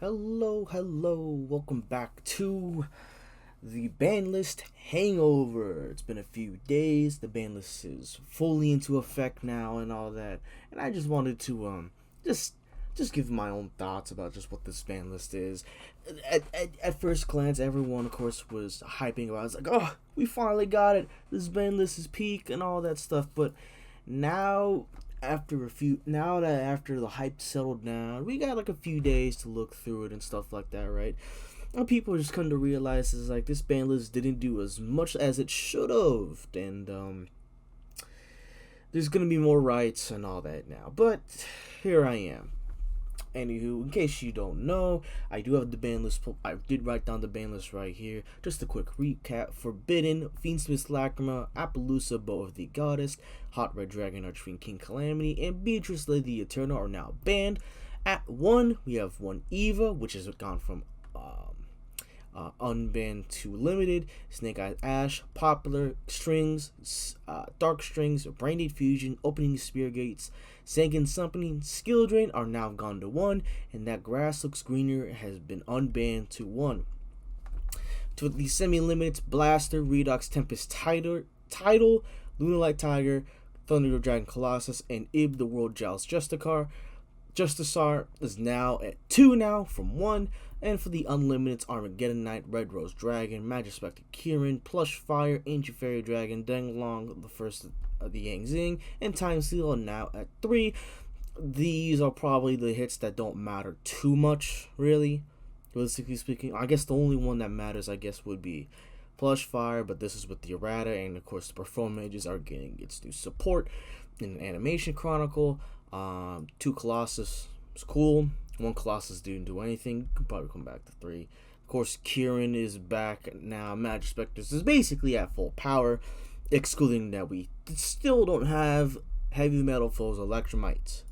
Hello, welcome back to the Banlist Hangover. It's been a few days, the Banlist is fully into effect now and all that, and I just wanted to just just give my own thoughts about just what this Banlist is. At first glance, everyone of course was hyping about it. It's like, oh, we finally got it, this Banlist is peak and all that stuff, but now after the hype settled down, we got like a few days to look through it and stuff like that, right? And people are just come to realize is like this band list didn't do as much as it should have, and there's gonna be more rights and all that now. But here I am. Anywho, in case you don't know, I do have the band list. I did write down the band list right here. Just a quick recap: Forbidden, Fiendsmith's Lacrima, Appaloosa, Bow of the Goddess, Hot Red Dragon, Archfiend King Calamity, and Beatrice Lady Eternal are now banned. At 1, we have 1 Eva, which has gone from unbanned to limited. Snake Eyes Ash, Popular, Strings, Dark Strings, Braindead Fusion, Opening Spear Gates, Sanguine Summoning, Skill Drain are now gone to 1, and That Grass Looks Greener has been unbanned to 1. To the semi-limits, Blaster, Redox, Tempest Tidal, Lunalight Tiger, Thunder Dragon Colossus, and Ib the World Giles Justisar is now at 2 now from 1. And for the Unlimiteds, Armageddon Knight, Red Rose Dragon, Magic Spectre Kieran, Plush Fire, Ancient Fairy Dragon, Denglong, the first of the Yang Zing, and Time Seal are now at 3. These are probably the hits that don't matter too much, really. Realistically speaking, I guess the only one that matters, would be Plush Fire, but this is with the errata, and of course the Perform Mages are getting its new support in Animation Chronicle. 2 Colossus is cool. 1 Colossus didn't do anything. Could probably come back to 3. Of course, Kieran is back now. Magic Spectres is basically at full power, excluding that we still don't have Heavy Metal Foes Electromites.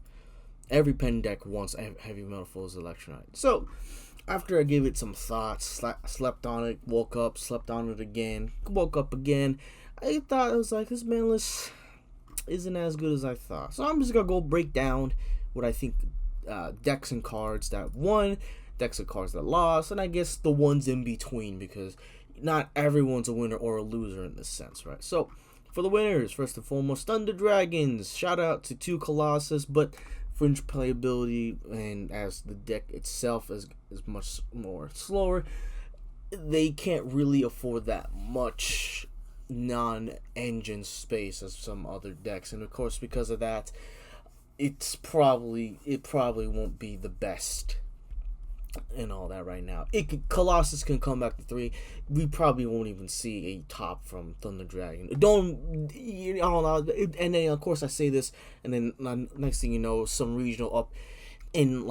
Every pen deck wants Heavy Metal Foes Electrolyte. So, after I gave it some thoughts, slept on it, woke up, slept on it again, woke up again, I thought it was like, this man list isn't as good as I thought. So I'm just gonna go break down what I think decks and cards that won, decks and cards that lost, and I guess the ones in between, because not everyone's a winner or a loser in this sense, right? So for the winners, first and foremost, Thunder Dragons. Shout out to 2 Colossus, but fringe playability, and as the deck itself is much more slower, they can't really afford that much non-engine space as some other decks, and of course because of that, it probably won't be the best and all that right now. Colossus can come back to 3. We probably won't even see a top from Thunder Dragon. And then of course I say this, and then next thing you know, some regional up in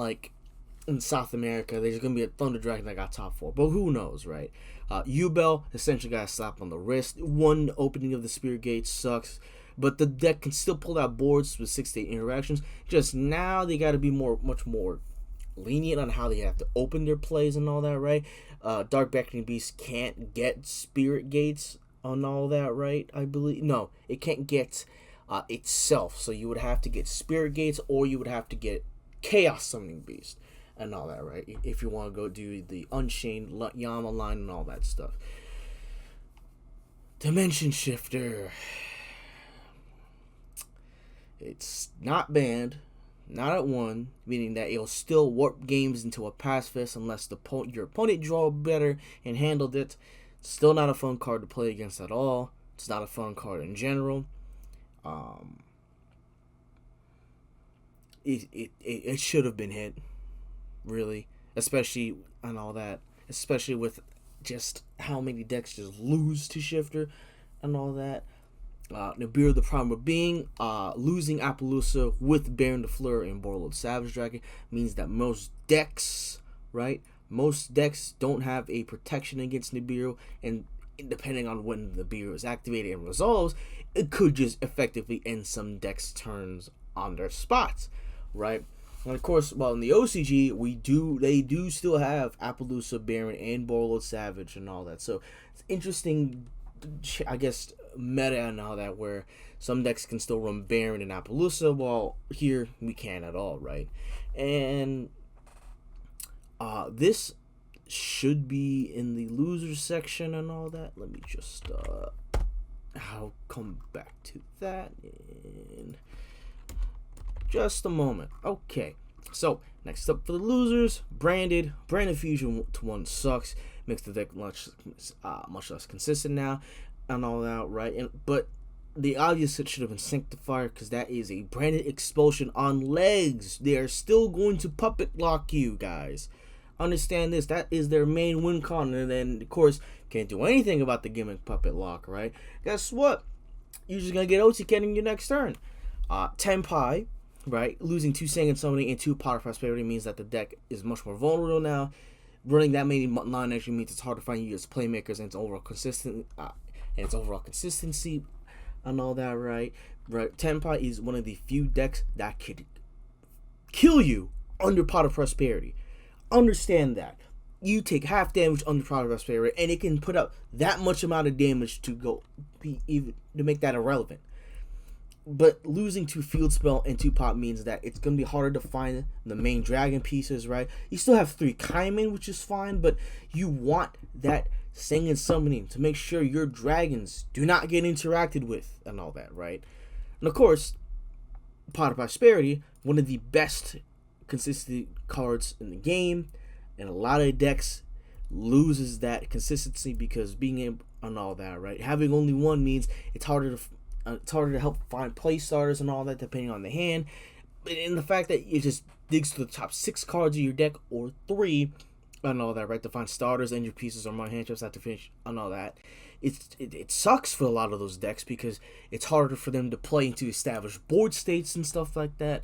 South America, there's gonna be a Thunder Dragon that got top 4, but who knows, right? Ubel essentially got a slap on the wrist. 1 opening of the Spear Gate sucks, but the deck can still pull out boards with 6 to 8 interactions. Just now they got to be much more lenient on how they have to open their plays and all that, right? Dark Beckoning Beast can't get Spirit Gates on all that, right? I believe no, it can't get itself. So you would have to get Spirit Gates, or you would have to get Chaos Summoning Beast and all that, right? If you want to go do the Unchained Yama line and all that stuff. Dimension Shifter. It's not banned, not at 1, meaning that it'll still warp games into a pacifist unless your opponent draw better and handled it. It's still not a fun card to play against at all. It's not a fun card in general. It should have been hit, really, especially and all that, especially with just how many decks just lose to Shifter and all that. Nibiru the Primal Being, losing Appaloosa with Baron de Fleur and Borlord Savage Dragon means that most decks don't have a protection against Nibiru, and depending on when Nibiru is activated and resolves, it could just effectively end some decks' turns on their spots, right? And of course, while in the OCG, they do still have Appaloosa, Baron, and Borlord Savage and all that. So it's interesting, I guess, meta and all that, where some decks can still run Baron and Appaloosa, while here we can't at all, right? And This should be in the losers section and all that. Let me just I'll come back to that in just a moment. Okay, so next up for the losers, branded fusion to 1 sucks, makes the deck much less consistent now and all that, right? But the obvious hit should have been Sanctifier, because that is a branded expulsion on legs. They are still going to puppet lock you, guys. Understand this. That is their main win con. And then, of course, can't do anything about the gimmick puppet lock, right? Guess what? You're just going to get OTK in your next turn. Tenpai, right? Losing 2 Singing Summoning and 2 Pot of Prosperity means that the deck is much more vulnerable now. Running that many non-actually means it's hard to find you as playmakers, and its overall consistency and all that, right? Tenpai is one of the few decks that could kill you under Pot of Prosperity. Understand that. You take half damage under Pot of Prosperity, and it can put up that much amount of damage to make that irrelevant. But losing 2 Field Spell and 2 Pot means that it's going to be harder to find the main dragon pieces, right? You still have 3 Kaimen, which is fine, but you want that Singing Summoning to make sure your dragons do not get interacted with and all that, right? And of course, Pot of Prosperity, one of the best consistent cards in the game, and a lot of decks loses that consistency because being able and all that, right? Having only 1 means it's harder to help find play starters and all that, depending on the hand. And the fact that it just digs to the top 6 cards of your deck, or 3 and all that, right, to find starters and your pieces, or more hand chips have to finish and all that. It sucks for a lot of those decks because it's harder for them to play into established board states and stuff like that.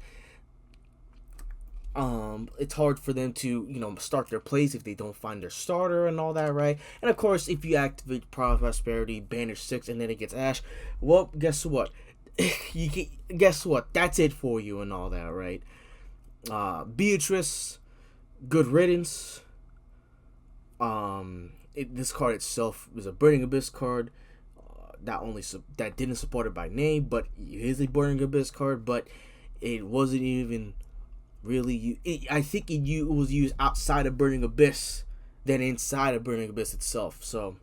It's hard for them to, start their plays if they don't find their starter and all that, right? And of course, if you activate Pot of Prosperity, Banish 6, and then it gets Ash, well, guess what? Guess what? That's it for you and all that, right? Beatrice, good riddance. This card itself was a Burning Abyss card. That didn't support it by name, but it is a Burning Abyss card. But it wasn't even really. I think it was used outside of Burning Abyss than inside of Burning Abyss itself. So,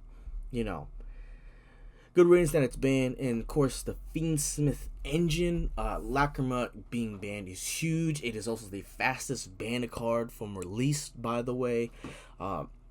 good riddance that it's banned. And of course, the Fiendsmith engine, Lacrima being banned is huge. It is also the fastest banned card from release, by the way.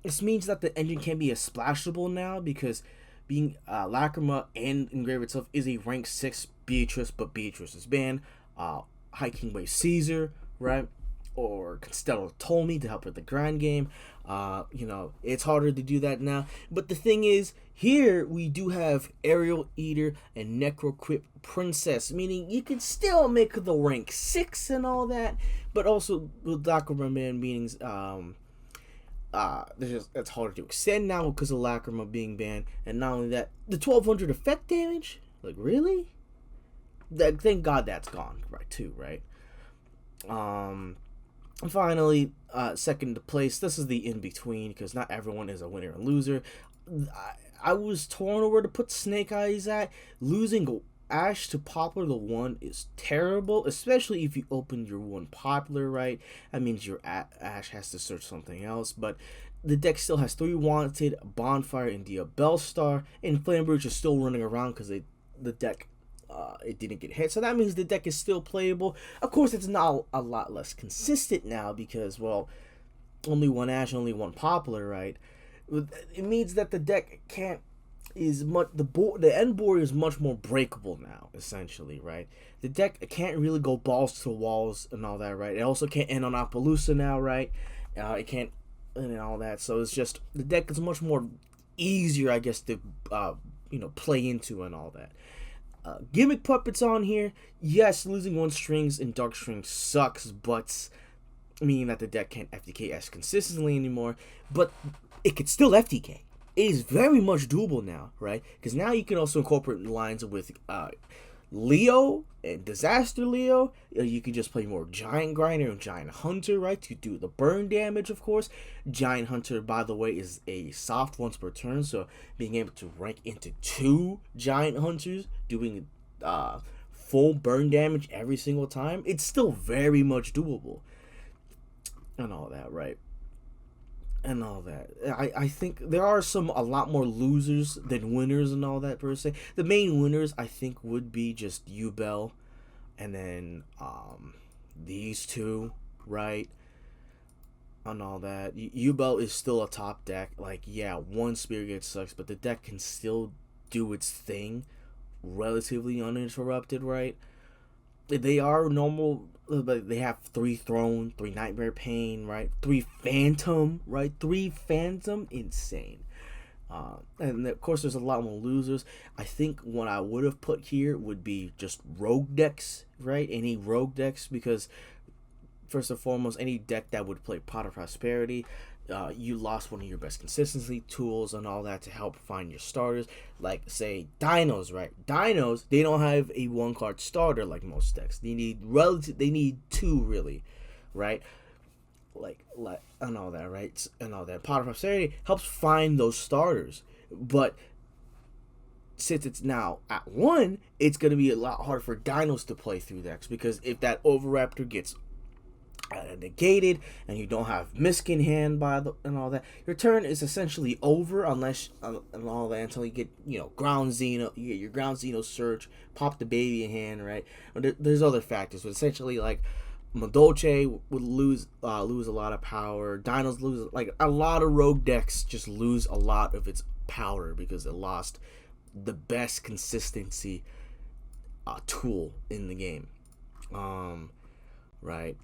This means that the engine can be a splashable now, because being Lacrima and Engrave itself is a rank 6 Beatrice, but Beatrice is banned. High King Wave Caesar, right? Or Constello Ptolemy to help with the grind game. It's harder to do that now. But the thing is, here we do have Aerial Eater and Necroquip Princess, meaning you can still make the rank 6 and all that, but also with Lacrima ban meanings, that's harder to extend now because of Lacrima being banned. And not only that, the 1200 effect damage, like, really? Thank God that's gone, right, too, right? Finally, second place. This is the in-between, because not everyone is a winner and loser. I was torn over where to put Snake Eyes at. Losing Ash to Popular the 1 is terrible, especially if you open your 1 Popular, right? That means your Ash has to search something else, but the deck still has 3 Wanted, Bonfire, and Diabellstar, and Flamebridge is still running around because the deck it didn't get hit. So that means the deck is still playable. Of course, it's not a lot less consistent now because, well, only 1 Ash, only 1 Popular, right? It means that the deck the end board is much more breakable now, essentially, right? The deck can't really go balls to the walls and all that, right? It also can't end on Appaloosa now, right? It can't and all that. So it's just, the deck is much more easier, I guess, to play into and all that. Gimmick puppets on here. Yes, losing 1 strings and dark strings sucks, but meaning that the deck can't FTK as consistently anymore, but it could still FTK. It is very much doable now, right? Because now you can also incorporate lines with Leo and Disaster Leo. You can just play more Giant Grinder and Giant Hunter, right, to do the burn damage, of course. Giant Hunter, by the way, is a soft once per turn, so being able to rank into 2 Giant Hunters doing full burn damage every single time, it's still very much doable and all that, right? and all that. I think there are a lot more losers than winners and all that per se. The main winners I think would be just Ubel, and then these two, right? And all that. Ubel is still a top deck. Like, yeah, one Spear Gate sucks, but the deck can still do its thing relatively uninterrupted, right? They are normal, but they have 3 Throne, 3 Nightmare Pain, right? 3 Phantom, right? 3 Phantom, insane. And of course, there's a lot more losers. I think what I would have put here would be just rogue decks, right? Any rogue decks, because first and foremost, any deck that would play Pot of Prosperity, you lost one of your best consistency tools and all that to help find your starters. Like, say, Dinos, right? Dinos, they don't have a 1-card starter like most decks. They need 2, really, right? Like, and all that, right? And all that. Pot of Prosperity helps find those starters. But since it's now at 1, it's going to be a lot harder for Dinos to play through decks, because if that Overraptor gets negated and you don't have Misk in hand and all that, your turn is essentially over unless and all that, until you get Ground Xeno. You get your Ground Xeno Search, pop the baby in hand, right? There's other factors, but essentially, like, Madolche would lose a lot of power. Dinos lose, like, a lot of rogue decks just lose a lot of its power because it lost the best consistency tool in the game. Right.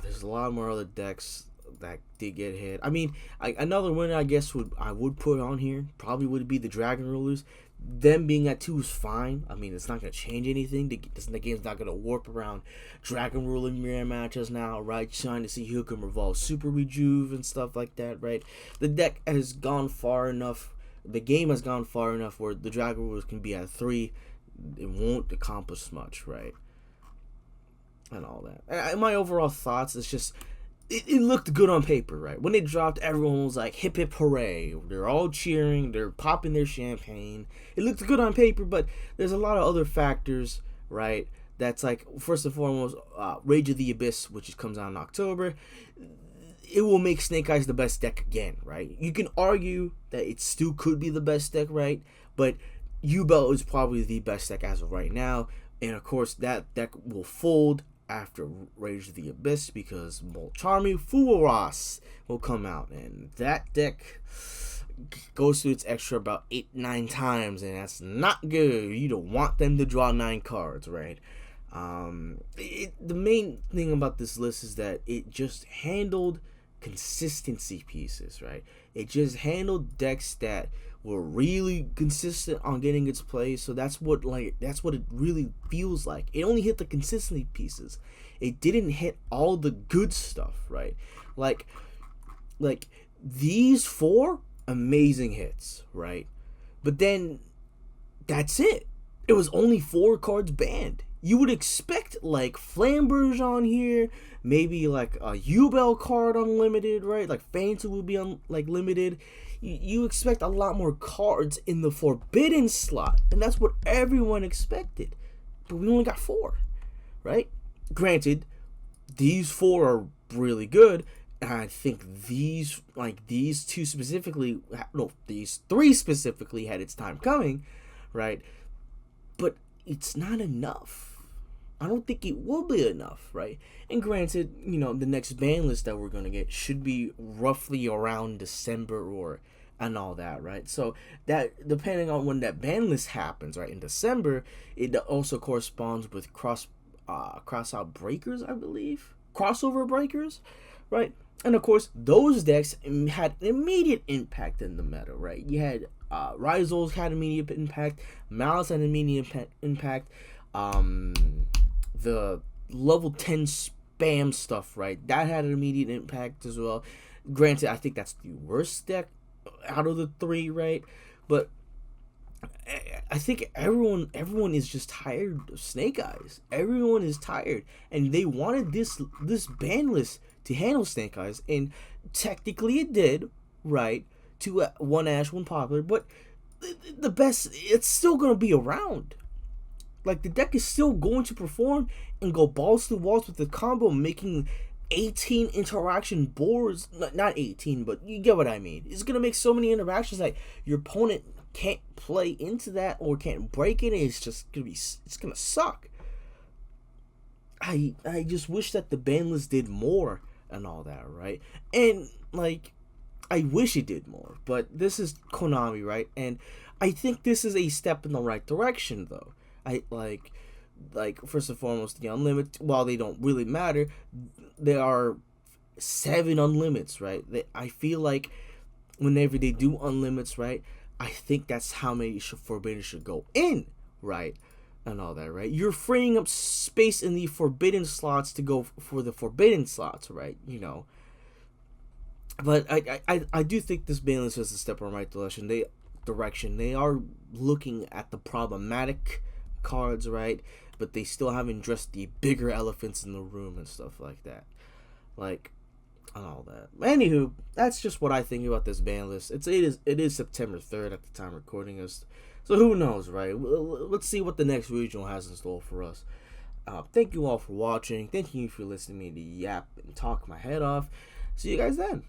There's a lot more other decks that did get hit. I mean, another winner I guess I would put on here probably would be the Dragon Rulers. Them being at 2 is fine. I mean, it's not going to change anything. The game's not going to warp around Dragon Ruler mirror matches now, right? Trying to see who can revolve Super Rejuve and stuff like that, right? The deck has gone far enough. The game has gone far enough where the Dragon Rulers can be at 3. It won't accomplish much, right? And all that. And my overall thoughts is just, it looked good on paper, right? When it dropped, everyone was like, hip hip hooray. They're all cheering. They're popping their champagne. It looked good on paper, but there's a lot of other factors, right? That's like, first and foremost, Rage of the Abyss, which comes out in October. It will make Snake Eyes the best deck again, right? You can argue that it still could be the best deck, right? But Ubel is probably the best deck as of right now. And of course, that deck will fold after Rage of the Abyss, because Molcharmi Fuwaras will come out, and that deck goes through its extra about 8-9 times, and that's not good. You don't want them to draw 9 cards, right? The main thing about this list is that it just handled consistency pieces, right? It just handled decks that were really consistent on getting its play. So that's what it really feels like. It only hit the consistency pieces. It didn't hit all the good stuff, right? Like these 4 amazing hits, right? But then that's it. It was only 4 cards banned. You would expect like Flamberge on here, maybe like a Ubel card unlimited, right? Like Phantom would be limited. You expect a lot more cards in the forbidden slot, and that's what everyone expected. But we only got 4, right? Granted, these 4 are really good, and I think these 3 specifically had its time coming, right? But it's not enough. I don't think it will be enough, right? And granted, the next Banlist that we're going to get should be roughly around December and all that, right? So that, depending on when that Banlist happens, right, in December, it also corresponds with crossout breakers, I believe. Crossover breakers, right? And of course, those decks had an immediate impact in the meta, right? You had Ryzols had immediate impact, Malice had immediate impact, the level 10 spam stuff, right? That had an immediate impact as well. Granted, I think that's the worst deck out of the 3, right? But I think everyone is just tired of Snake Eyes. Everyone is tired, and they wanted this ban list to handle Snake Eyes, and technically it did, right? 1 Ash, 1 Popular, but the best, it's still gonna be around. Like, the deck is still going to perform and go balls to walls with the combo, making 18 interaction boards, not 18, but you get what I mean. It's gonna make so many interactions that your opponent can't play into that or can't break it. It's just gonna be, it's gonna suck. I just wish that the ban list did more and all that, right? And like, I wish it did more, but this is Konami, right? And I think this is a step in the right direction, though. I like first and foremost, the unlimited. While they don't really matter, there are 7 unlimits, right? I feel like whenever they do unlimits, right, I think that's how many forbidden should go in, right? And all that, right? You're freeing up space in the forbidden slots to go for the forbidden slots, right? You know. But I do think this ban list is a step in the right direction. They are looking at the problematic cards, right? But they still haven't addressed the bigger elephants in the room and stuff like that. Like, and all that. Anywho, that's just what I think about this ban list. It is September 3rd at the time recording this. So who knows, right? Let's see what the next regional has in store for us. Thank you all for watching. Thank you for listening to me yap and talk my head off. See you guys then.